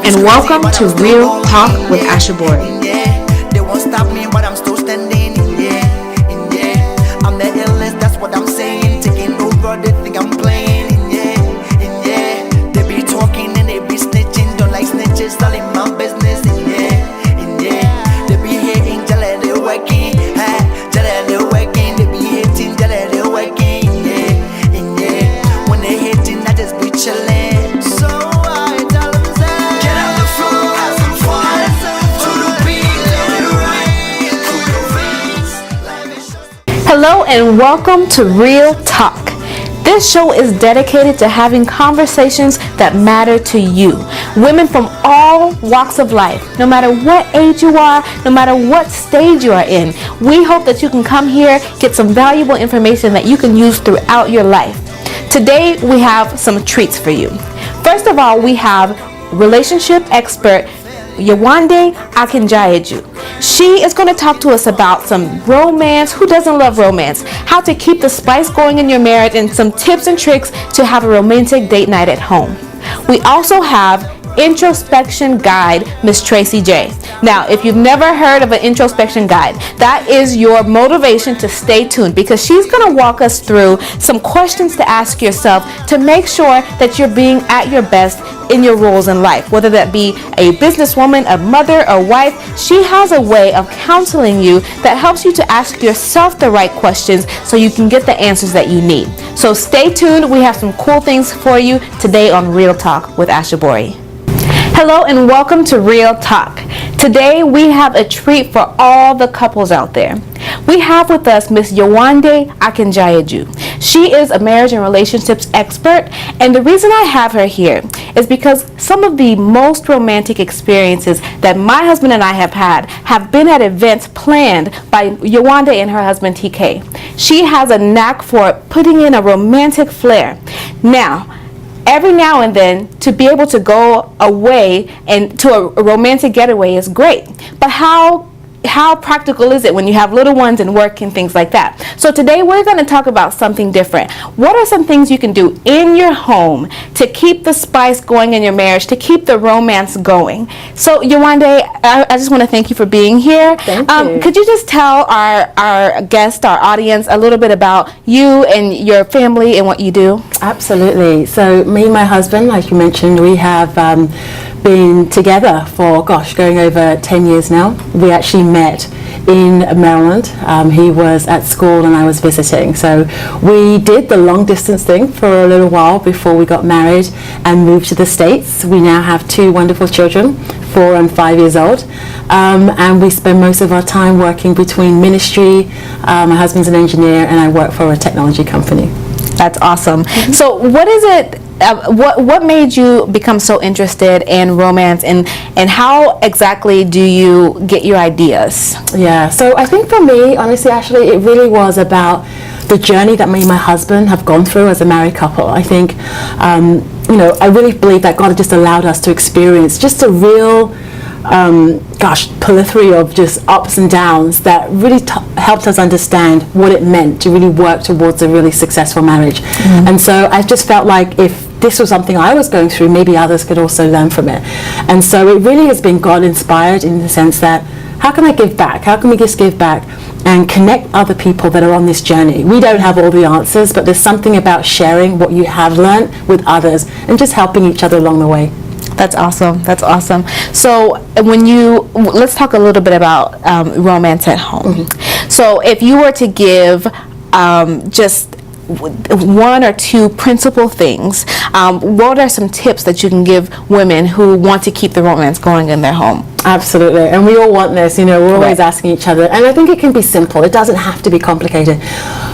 and welcome to Real Talk with Ashabori. They won't stop me, but I'm still standing. I'm the illest, that's what I'm saying. Taking over, they think I'm playing. They be talking and they be snitching. Don't like snitches, all in my business. They be hating, jealous, they working. Jealous, they working. They be hating, jealous, they working. When they hating, I just be chilling. So I tell them, say, get on the floor, have some fun. To the beat, let it rain. Cool your veins. Life is short. Hello and welcome to Real Talk. This show is dedicated to having conversations that matter to you. Women from all walks of life, no matter what age you are, no matter what stage you are in. We hope that you can come here, get some valuable information that you can use throughout your life. Today we have some treats for you. First of all, we have relationship expert Yewande Akinjayeju. She is going to talk to us about some romance. Who doesn't love romance? How to keep the spice going in your marriage, and some tips and tricks to have a romantic date night at home. We also have introspection guide, Miss Tracy J. Now, if you've never heard of an introspection guide, that is your motivation to stay tuned, because she's going to walk us through some questions to ask yourself to make sure that you're being at your best in your roles in life, whether that be a businesswoman, a mother, a wife. She has a way of counseling you that helps you to ask yourself the right questions so you can get the answers that you need. So stay tuned. We have some cool things for you today on Real Talk with Ashabori. Hello and welcome to Real Talk. Today we have a treat for all the couples out there. We have with us Miss Yewande Akinjayeju. She is a marriage and relationships expert, and the reason I have her here is because some of the most romantic experiences that my husband and I have had have been at events planned by Yewande and her husband TK. She has a knack for putting in a romantic flair. Now, every now and then, to be able to go away and to a romantic getaway is great. But how practical is it when you have little ones and work and things like that? So today we're going to talk about something different. What are some things you can do in your home to keep the spice going in your marriage, to keep the romance going? So Yewande, I just want to thank you for being here. Thank you. Could you just tell our guest, our audience, a little bit about you and your family and what you do? Absolutely. So me and my husband, like you mentioned, we have been together for, going over 10 years now. We actually met in Maryland. He was at school and I was visiting. So we did the long distance thing for a little while before we got married and moved to the States. We now have 2 wonderful children, 4 and 5 years old. And we spend most of our time working between ministry. My husband's an engineer and I work for a technology company. That's awesome. Mm-hmm. So what is it, what made you become so interested in romance, and how exactly do you get your ideas? Yeah, so I think for me, honestly, actually, it really was about the journey that me and my husband have gone through as a married couple. I think, I really believe that God just allowed us to experience just a real plethora of just ups and downs that really helped us understand what it meant to really work towards a really successful marriage. Mm-hmm. And so I just felt like if this was something I was going through, maybe others could also learn from it. And so it really has been God inspired in the sense that, how can I give back? How can we just give back and connect other people that are on this journey? We don't have all the answers, but there's something about sharing what you have learned with others and just helping each other along the way. That's awesome. That's awesome. So let's talk a little bit about romance at home. Mm-hmm. So if you were to give just 1 or 2 principal things, what are some tips that you can give women who want to keep the romance going in their home? Absolutely, and we all want this, we're always asking each other, and I think it can be simple. It doesn't have to be complicated.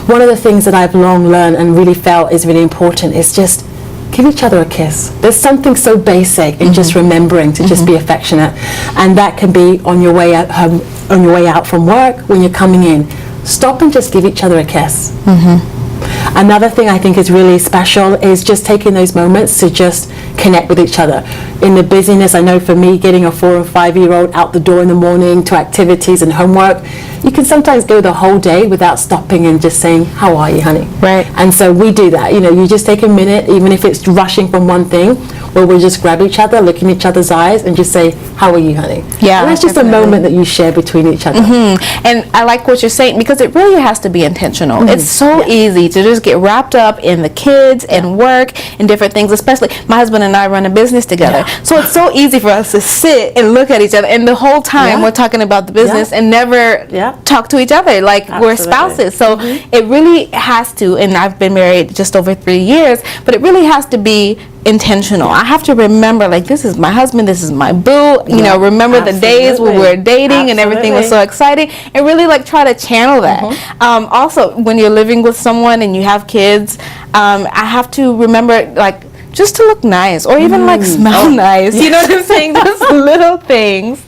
One of the things that I've long learned and really felt is really important is just give each other a kiss. There's something so basic in just remembering to just be affectionate, and that can be on your way out home, on your way out from work, when you're coming in. Stop and just give each other a kiss. Mm-hmm. Another thing I think is really special is just taking those moments to just connect with each other. In the busyness, I know for me, getting a 4 or 5 year old out the door in the morning to activities and homework, you can sometimes go the whole day without stopping and just saying, how are you, honey? Right. And so we do that. You know, you just take a minute, even if it's rushing from one thing, where we'll just grab each other, look in each other's eyes, and just say, how are you, honey? Yeah, and that's just definitely. a moment that you share between each other. And I like what you're saying, because it really has to be intentional. It's so easy to just get wrapped up in the kids and work and different things, especially my husband and I run a business together. So it's so easy for us to sit and look at each other, and the whole time Yeah. we're talking about the business and never Yeah. talk to each other like we're Absolutely. spouses. So it really has to, and I've been married just over 3 years, but it really has to be intentional. I have to remember, like, this is my husband, this is my boo, you know, remember the days when we were dating and everything was so exciting, and really like try to channel that. Also, when you're living with someone and you have kids, I have to remember, like, just to look nice, or even like smell nice, you know what I'm saying? Just little things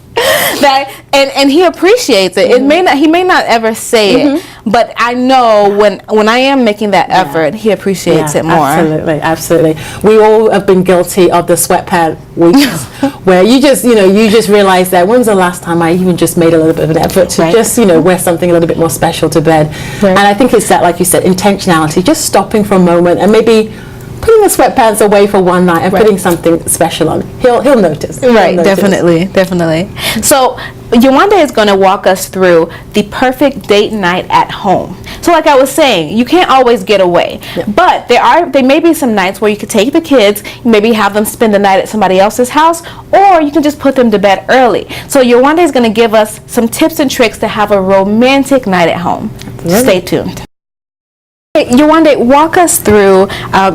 that, and he appreciates it. It may not, he may not ever say it, but I know when I am making that effort, he appreciates it more. Absolutely. We all have been guilty of the sweatpant weeks where you just realize that when's the last time I even just made a little bit of an effort to just, wear something a little bit more special to bed. And I think it's that, like you said, intentionality, just stopping for a moment and maybe putting the sweatpants away for one night and putting something special on. He'll notice. Right, definitely. So Yewande is going to walk us through the perfect date night at home. So like I was saying, you can't always get away, but there may be some nights where you could take the kids, maybe have them spend the night at somebody else's house, or you can just put them to bed early. So Yewande is going to give us some tips and tricks to have a romantic night at home. Stay tuned. Yewande, walk us through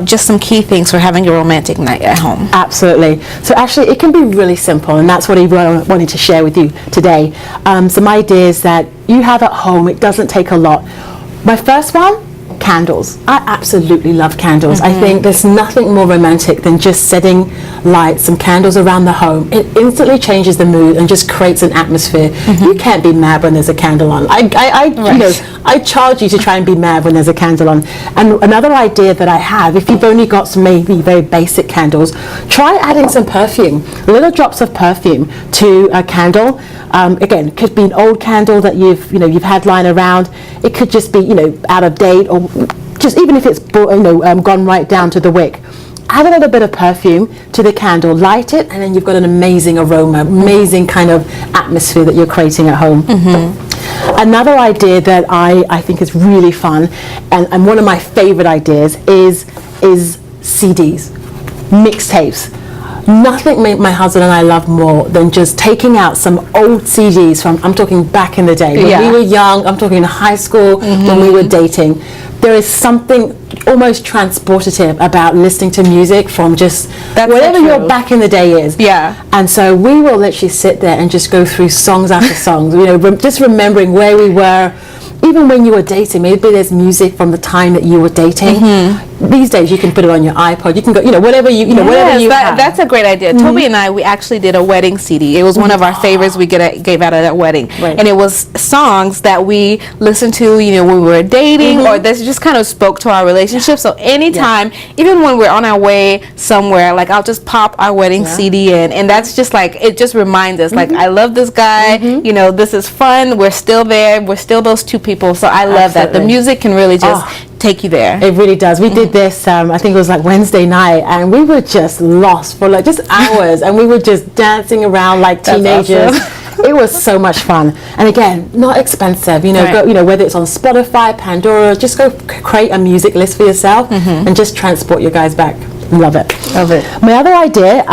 just some key things for having a romantic night at home. Absolutely. So actually, it can be really simple, and that's what I wanted to share with you today. Some ideas that you have at home. It doesn't take a lot. My first one, candles. I absolutely love candles. I think there's nothing more romantic than just setting lights, some candles around the home. It instantly changes the mood and just creates an atmosphere. You can't be mad when there's a candle on. I charge you to try and be mad when there's a candle on. And another idea that I have, if you've only got some maybe very basic candles, try adding some perfume, little drops of perfume to a candle. Again, it could be an old candle that you've had lying around. It could just be out of date, or just even if it's gone right down to the wick. Add a little bit of perfume to the candle, light it, and then you've got an amazing aroma, amazing kind of atmosphere that you're creating at home. Another idea that I think is really fun, and one of my favorite ideas is CDs, mixtapes. Nothing my husband and I love more than just taking out some old CDs from, I'm talking back in the day, when we were young, I'm talking high school, when we were dating. There is something almost transportative about listening to music from just whatever your back in the day is. Yeah. And so we will literally sit there and just go through songs after songs, just remembering where we were. Even when you were dating, maybe there's music from the time that you were dating. These days you can put it on your iPod. You can go, whatever you have. That's a great idea. Toby and I, we actually did a wedding CD. It was one of our favorites we gave out at that wedding. Right. And it was songs that we listened to, when we were dating, or that just kind of spoke to our relationship. So anytime, even when we're on our way somewhere, like I'll just pop our wedding CD in, and that's just like, it just reminds us, like, I love this guy, this is fun, we're still there, we're still those two people. So I love that. The music can really just take you there. It really does. We did this, I think it was like Wednesday night, and we were just lost for like just hours, and we were just dancing around like teenagers. It was so much fun. And again, not expensive, go, whether it's on Spotify, Pandora, just go create a music list for yourself and just transport your guys back. Love it. My other idea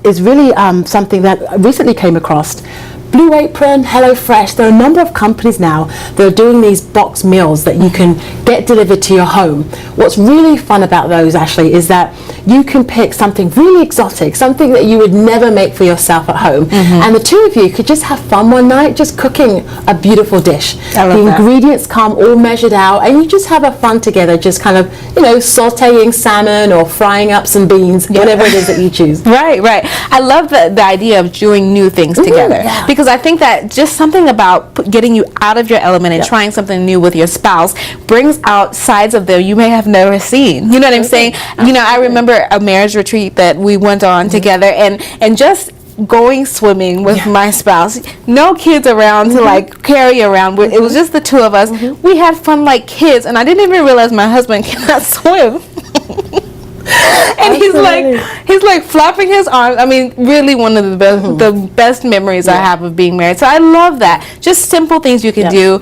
is really something that I recently came across. Blue Apron, HelloFresh, there are a number of companies now that are doing these box meals that you can get delivered to your home. What's really fun about those, actually, is that you can pick something really exotic, something that you would never make for yourself at home. And the two of you could just have fun one night, just cooking a beautiful dish. The ingredients come all measured out, and you just have a fun together, just kind of, sauteing salmon or frying up some beans, whatever it is that you choose. Right. I love the idea of doing new things together. Because because I think that just something about getting you out of your element and trying something new with your spouse brings out sides of them you may have never seen. You know what I'm saying? You know, I remember a marriage retreat that we went on together, and just going swimming with my spouse, no kids around to like carry around. It was just the two of us. We had fun like kids, and I didn't even realize my husband cannot swim. And he's like flapping his arms. I mean, really one of the best memories I have of being married. So I love that. Just simple things you can do,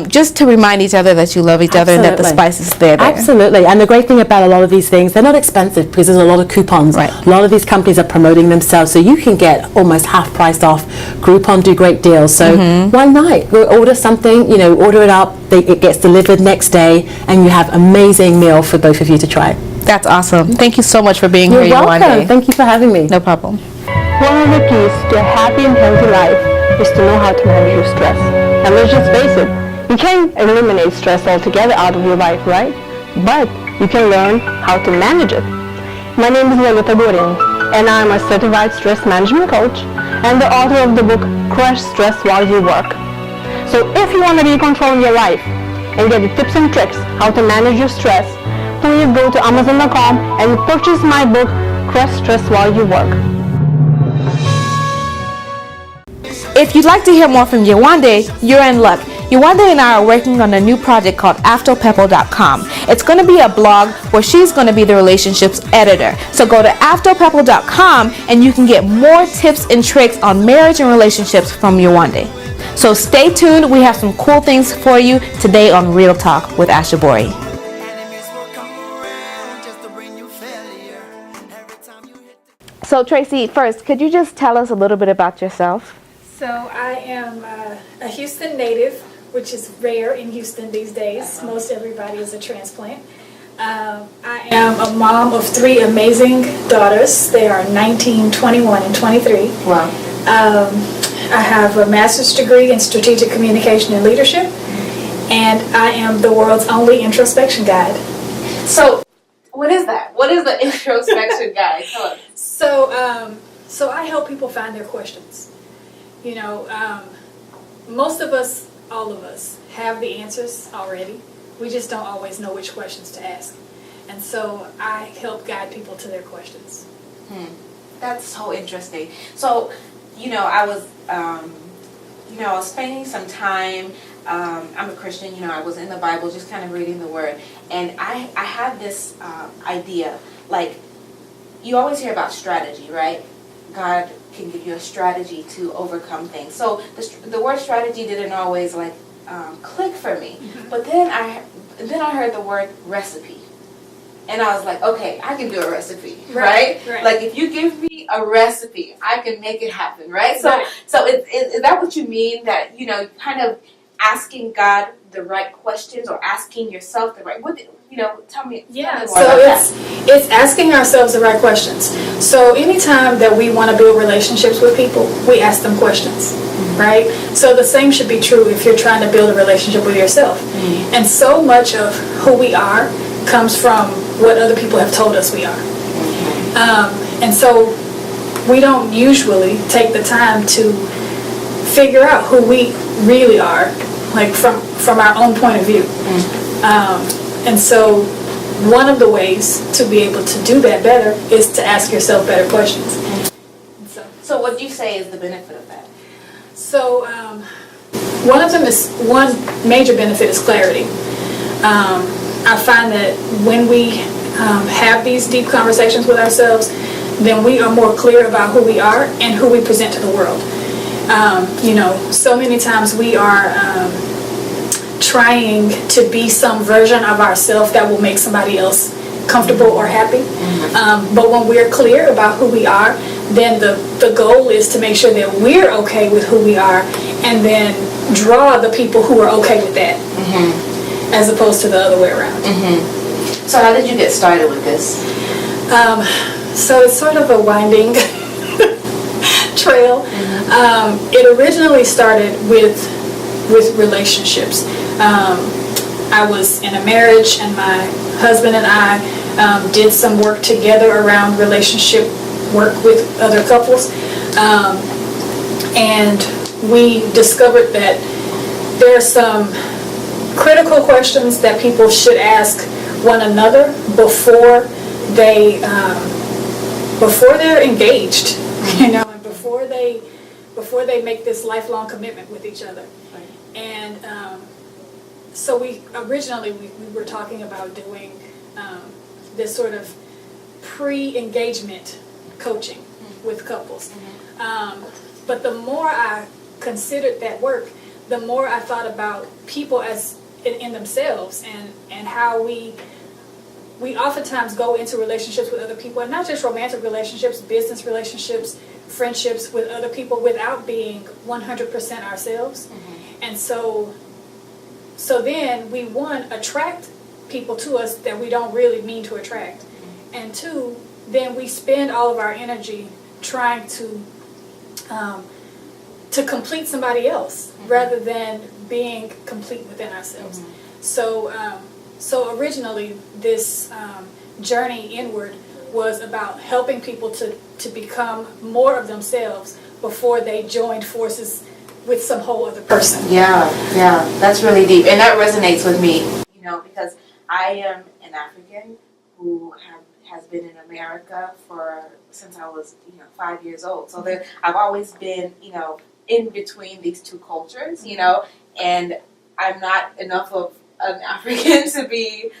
just to remind each other that you love each other and that the spice is there. Absolutely. And the great thing about a lot of these things, they're not expensive because there's a lot of coupons. Right. A lot of these companies are promoting themselves, so you can get almost half price off. Groupon do great deals. So one night, we'll order something, you know, order it up, it gets delivered next day, and you have amazing meal for both of you to try. That's awesome. Thank you so much for being You're here, welcome. Yewande. Thank you for having me. No problem. One of the keys to a happy and healthy life is to know how to manage your stress. And let's just face it, you can't eliminate stress altogether out of your life, right? But you can learn how to manage it. My name is Lolita Gorin, and I'm a certified stress management coach and the author of the book Crush Stress While You Work. So if you want to be in control of your life and get the tips and tricks how to manage your stress, please go to Amazon.com and purchase my book, Crush Stress While You Work. If you'd like to hear more from Yewande, you're in luck. Yewande and I are working on a new project called AftoPeppal.com. It's going to be a blog where she's going to be the relationships editor. So go to AftoPeppal.com and you can get more tips and tricks on marriage and relationships from Yewande. So stay tuned. We have some cool things for you today on Real Talk with Asha Bori. Enemies will come around just to bring you failure. Every time you hit the So Tracy, first, could you just tell us a little bit about yourself? So I am a Houston native, which is rare in Houston these days. Most everybody is a transplant. I am a mom of 3 amazing daughters. They are 19, 21, and 23. Wow. I have a master's degree in strategic communication and leadership, and I am the world's only introspection guide. So, what is that? What is the introspection guide? Tell us. So I help people find their questions. You know, most of us, all of us, have the answers already. We just don't always know which questions to ask. And so I help guide people to their questions. That's so interesting. So, I was spending some time, I'm a Christian, I was in the Bible, just kind of reading the Word. And I had this idea, like, you always hear about strategy, right? God can give you a strategy to overcome things. So the word strategy didn't always click for me. But then I heard the word recipe, and I was like, okay, I can do a recipe, right? Like if you give me a recipe, I can make it happen, right? So is that what you mean? That kind of asking God the right questions or asking yourself the right? Tell me. Yeah, so it's asking ourselves the right questions. So anytime that we want to build relationships with people, we ask them questions, right? So the same should be true if you're trying to build a relationship with yourself. And so much of who we are comes from what other people have told us we are. And so we don't usually take the time to figure out who we really are, like from our own point of view. And so one of the ways to be able to do that better is to ask yourself better questions. So what do you say is the benefit of that? So one major benefit is clarity. I find that when we have these deep conversations with ourselves, then we are more clear about who we are and who we present to the world. So many times we are trying to be some version of ourselves that will make somebody else comfortable or happy. But when we're clear about who we are, then the goal is to make sure that we're okay with who we are and then draw the people who are okay with that, as opposed to the other way around. So how did you get started with this? So it's sort of a winding trail. It originally started with relationships. I was in a marriage, and my husband and I did some work together around relationship work with other couples. And we discovered that there are some critical questions that people should ask one another before they're engaged, you know, and before they make this lifelong commitment with each other. And so we originally were talking about doing this sort of pre-engagement coaching with couples. But the more I considered that work, the more I thought about people as in themselves and how we oftentimes go into relationships with other people, and not just romantic relationships, business relationships, friendships with other people, without being 100% ourselves. And so then we, one, attract people to us that we don't really mean to attract. And two, then we spend all of our energy trying to complete somebody else rather than being complete within ourselves. So originally this journey inward was about helping people to become more of themselves before they joined forces with some whole other person. Yeah, that's really deep, and that resonates with me, you know, because I am an African who has been in America since I was, 5 years old. So I've always been, in between these two cultures, and I'm not enough of an African to be,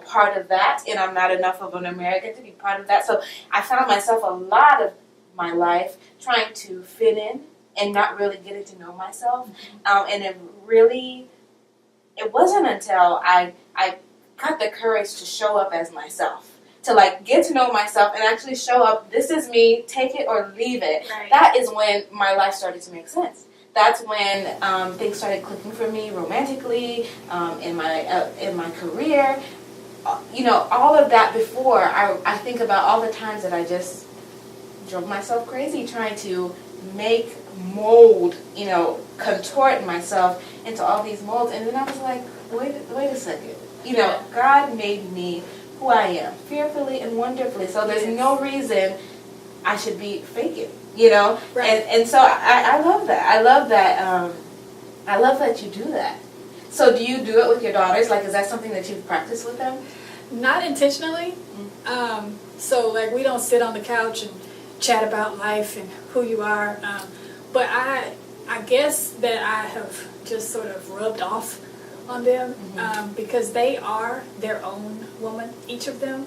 part of that, and I'm not enough of an American to be part of that. So I found myself a lot of my life trying to fit in and not really getting to know myself. And it wasn't until I got the courage to show up as myself, to get to know myself and actually show up, this is me, take it or leave it. Right. That is when my life started to make sense. That's when things started clicking for me romantically, in my career. All of that before, I think about all the times that I just drove myself crazy trying to mold, contort myself into all these molds. And then I was like, wait a second. God made me who I am, fearfully and wonderfully. So there's no reason I should be faking, Right. And so I love that. I love that you do that. So do you do it with your daughters? Is that something that you've practiced with them? Not intentionally. So we don't sit on the couch and chat about life and who you are. But I guess that I have just sort of rubbed off on them, because they are their own woman, each of them.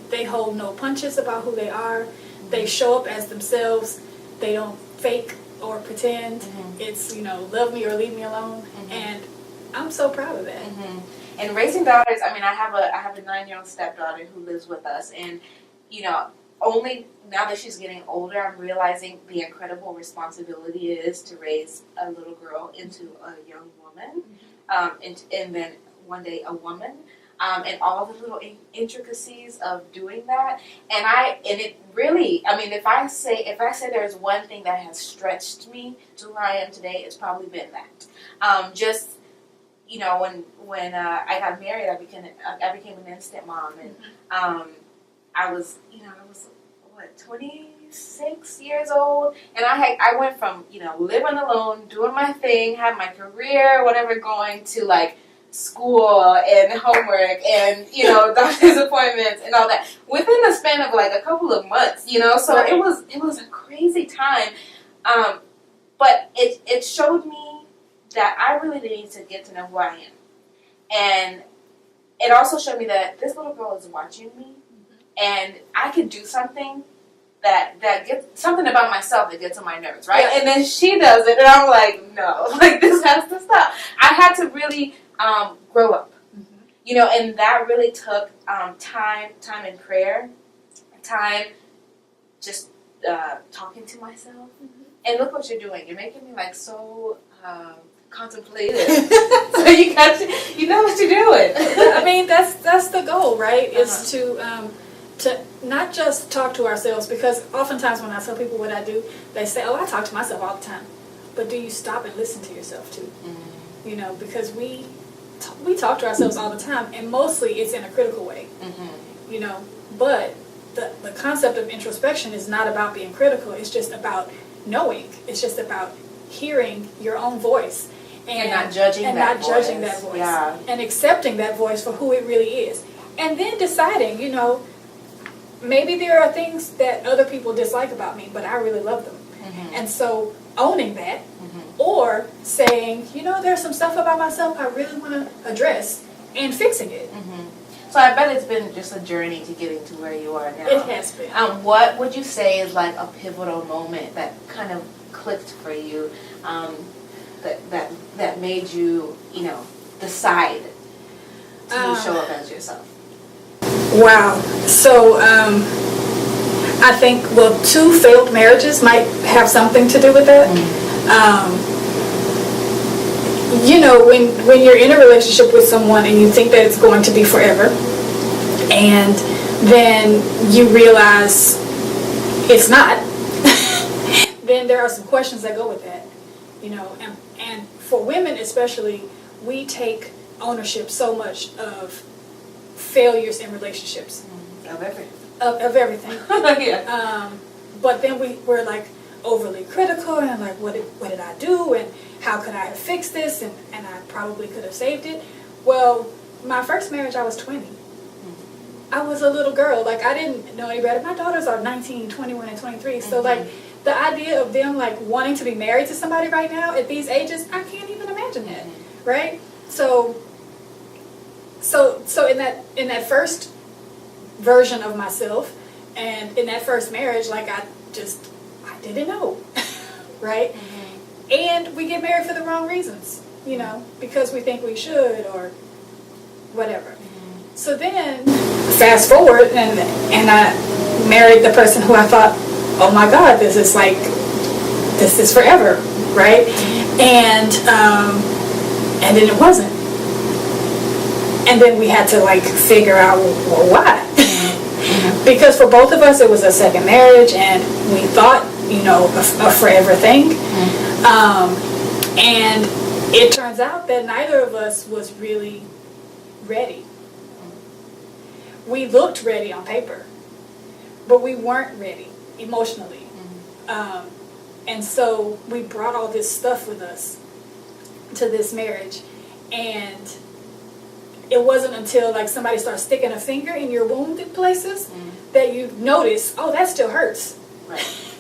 They hold no punches about who they are. They show up as themselves. They don't fake or pretend. It's, love me or leave me alone. And I'm so proud of that. And raising daughters, I have a 9-year-old stepdaughter who lives with us, and only now that she's getting older, I'm realizing the incredible responsibility it is to raise a little girl into a young woman, and then one day a woman, and all the little intricacies of doing that. And it really, if I say there's one thing that has stretched me to where I am today, it's probably been that. When I got married, I became an instant mom, and I was 26 years old, and I went from living alone, doing my thing, had my career, whatever, going to school and homework and doctor's appointments and all that within the span of a couple of months. So Right. it was a crazy time, but it showed me that I really need to get to know who I am. And it also showed me that this little girl is watching me, and I could do something that gets something about myself that gets on my nerves, right? Yeah. And then she does it, and I'm like, no, this has to stop. I had to really grow up, and that really took time in prayer, time just talking to myself. And look what you're doing. You're making me so contemplative. So you know what you're doing. That's the goal, right? Is to not just talk to ourselves, because oftentimes when I tell people what I do, they say, "Oh, I talk to myself all the time." But do you stop and listen to yourself too? Because we talk to ourselves all the time, and mostly it's in a critical way. But the concept of introspection is not about being critical. It's just about knowing. It's just about hearing your own voice. And not judging and that not voice. judging that voice. Yeah. And accepting that voice for who it really is. And then deciding, you know, maybe there are things that other people dislike about me, but I really love them. And so owning that, or saying, you know, there's some stuff about myself I really want to address, and fixing it. So I bet it's been just a journey to getting to where you are now. It has been. What would you say is like a pivotal moment that kind of clicked for you, that made you, you know, decide to show up as yourself? Wow. So I think, well, 2 failed marriages might have something to do with that. You know, when you're in a relationship with someone and you think that it's going to be forever, and then you realize it's not, then there are some questions that go with that. You know, and for women especially, we take ownership so much of failures in relationships. Of everything. Of everything. Yeah. But then we're like overly critical and like, what did I do, and how could I have fixed this, and I probably could have saved it. Well, my first marriage, I was 20. I was a little girl. Like, I didn't know any better. My daughters are 19, 21, and 23. So like the idea of them like wanting to be married to somebody right now at these ages, I can't even imagine that. Right? So in that first version of myself, and in that first marriage, like I didn't know. Right? And we get married for the wrong reasons, you know, because we think we should or whatever. So then, fast forward, and I married the person who I thought, oh my God, this is forever, right? And then it wasn't. And then we had to like figure out, well, why? Because for both of us, it was a second marriage, and we thought, you know, a forever thing. And it turns out that neither of us was really ready. We looked ready on paper, but we weren't ready emotionally. And so we brought all this stuff with us to this marriage, and it wasn't until like somebody starts sticking a finger in your wounded places that you notice, oh, that still hurts.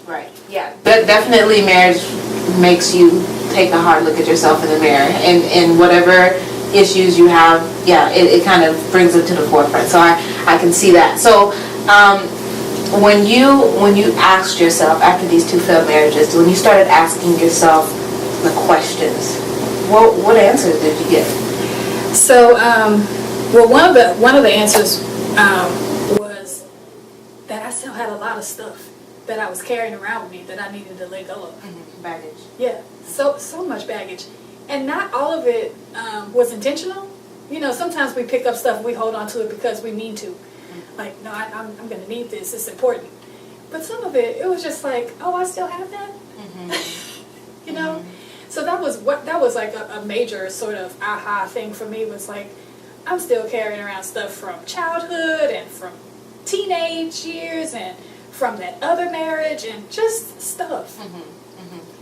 Right. Yeah. But definitely marriage makes you take a hard look at yourself in the mirror, and whatever issues you have, it kind of brings it to the forefront. So I can see that. So when you asked yourself after these 2 failed marriages, when you started asking yourself the questions, what answers did you get? So well, one of the answers was that I still had a lot of stuff that I was carrying around with me that I needed to let go of. Baggage. Yeah, so much baggage. And not all of it was intentional. You know, sometimes we pick up stuff, we hold on to it because we mean to. Like, no, I'm going to need this, it's important. But some of it was just like, oh, I still have that? You know? So that was like a major sort of aha thing for me, was like, I'm still carrying around stuff from childhood and from teenage years and from that other marriage and just stuff.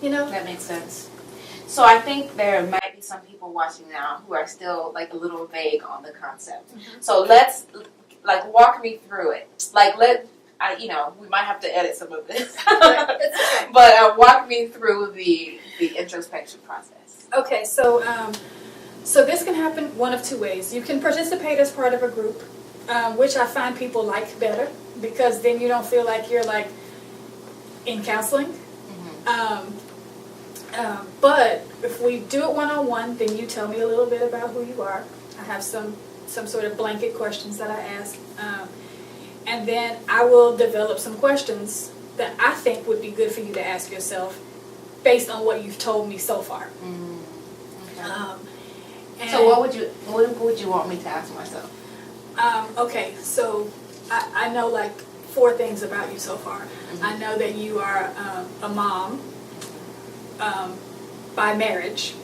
You know? That makes sense. So I think there might be some people watching now who are still like a little vague on the concept. So let's like walk me through it. Like you know, we might have to edit some of this, but walk me through the introspection process. Okay, so so this can happen one of 2 ways. You can participate as part of a group, which I find people like better, because then you don't feel like you're like in counseling. But if we do it one-on-one, then you tell me a little bit about who you are. I have some sort of blanket questions that I ask. And then I will develop some questions that I think would be good for you to ask yourself based on what you've told me so far. So what would you want me to ask myself? Okay, so I know like 4 things about you so far. I know that you are a mom by marriage.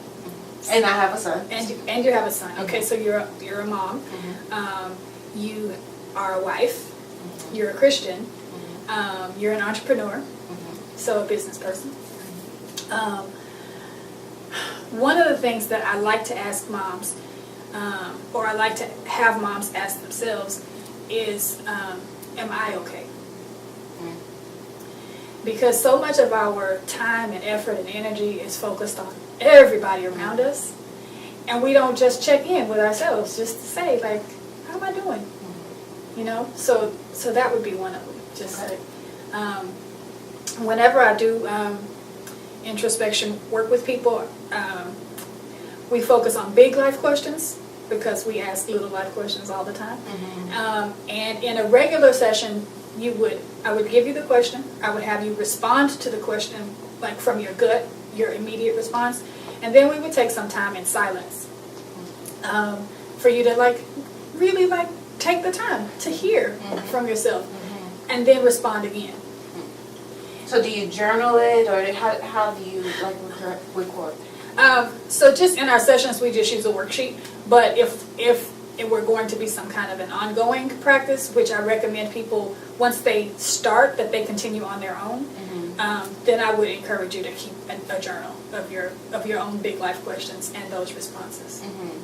And I have a son. And you have a son. Okay, so you're a mom. You are a wife. you're a Christian, you're an entrepreneur, so a business person. One of the things that I like to ask moms, or I like to have moms ask themselves, is, am I okay? Because so much of our time and effort and energy is focused on everybody around us, and we don't just check in with ourselves just to say, like, how am I doing? You know, so that would be one of them. Just like, whenever I do introspection work with people, we focus on big life questions because we ask little life questions all the time. And in a regular session, I would give you the question, I would have you respond to the question like from your gut, your immediate response, and then we would take some time in silence for you to like really like take the time to hear from yourself and then respond again. So do you journal it, or how do you like record? So just in our sessions, we just use a worksheet. But if it were going to be some kind of an ongoing practice, which I recommend people, once they start, that they continue on their own, then I would encourage you to keep a journal of your own big life questions and those responses.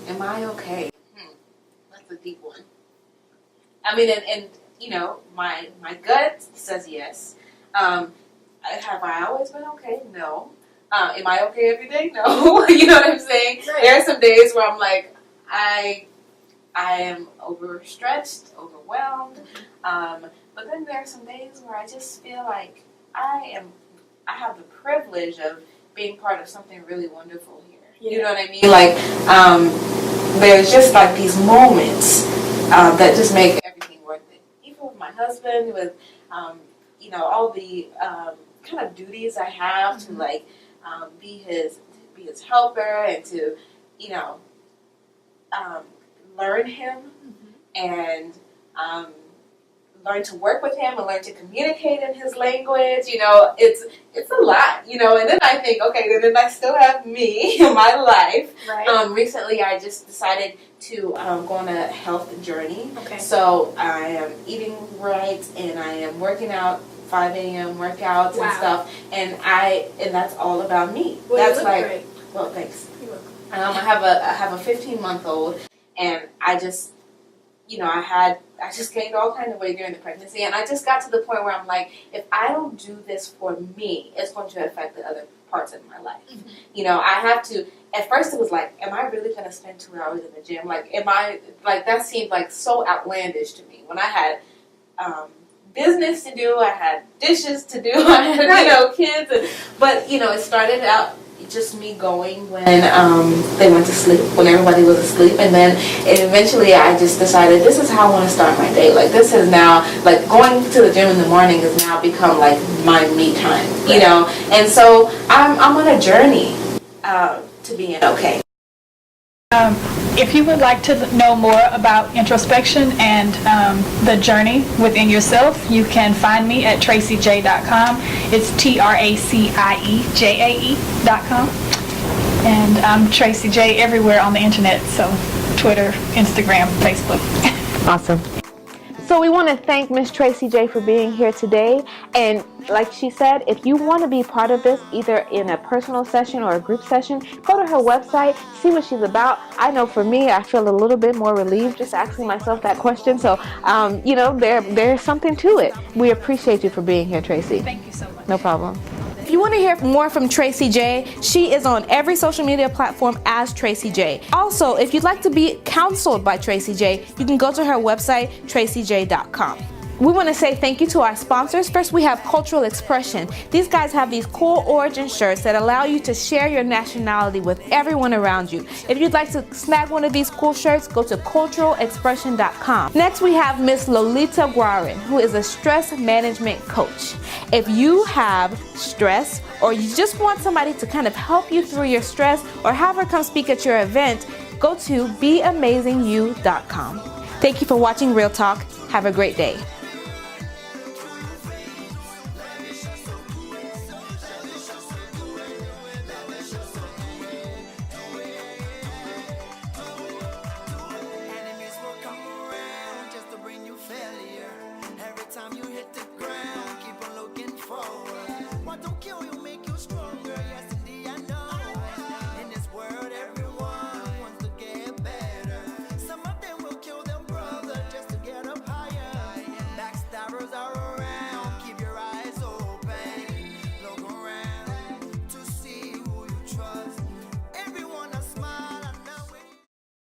Am I okay? That's a deep one. I mean, and you know, my gut says yes. Have I always been okay? No. Am I okay every day? No. You know what I'm saying? Right. There are some days where I'm like, I am overstretched, overwhelmed. But then there are some days where I just feel like I have the privilege of being part of something really wonderful here. Yeah. You know what I mean? Like, there's just like these moments that just make everything worth it. Even with my husband, with you know, all the kind of duties I have to like be his helper and to, you know, learn him and learn to work with him and learn to communicate in his language. You know, it's a lot, you know. And then I think, okay, then I still have me in my life. Right. Recently, I just decided to go on a health journey. Okay. So I am eating right and I am working out. 5 a.m. workouts and stuff, and that's all about me. Well, that's you look like, great. Well, thanks. I have a 15-month-old, and I just, you know, I just gained all kinds of weight during the pregnancy, and I just got to the point where I'm like, if I don't do this for me, it's going to affect the other parts of my life. You know, I have to. At first, it was like, am I really going to spend 2 hours in the gym? Like, that seemed like so outlandish to me when I had. Business to do, I had dishes to do, I had, you know, kids, but, you know, it started out just me going when they went to sleep, when everybody was asleep, and then eventually I just decided this is how I want to start my day. Like, this is now, like, going to the gym in the morning has now become, like, my me time, you know, and so I'm on a journey to being okay. If you would like to know more about introspection and the journey within yourself, you can find me at tracyj.com. It's TraCieJae.com. And I'm Tracy J everywhere on the internet, so Twitter, Instagram, Facebook. Awesome. So we want to thank Miss Tracy J for being here today. And like she said, if you want to be part of this, either in a personal session or a group session, go to her website, see what she's about. I know for me, I feel a little bit more relieved just asking myself that question. So, you know, there's something to it. We appreciate you for being here, Tracy. Thank you so much. No problem. If you want to hear more from Tracy J, she is on every social media platform as Tracy J. Also, if you'd like to be counseled by Tracy J, you can go to her website, tracyj.com. We want to say thank you to our sponsors. First, we have Cultural Expression. These guys have these cool origin shirts that allow you to share your nationality with everyone around you. If you'd like to snag one of these cool shirts, go to culturalexpression.com. Next, we have Miss Lolita Guarin, who is a stress management coach. If you have stress or you just want somebody to kind of help you through your stress or have her come speak at your event, go to beamazingyou.com. Thank you for watching Real Talk. Have a great day.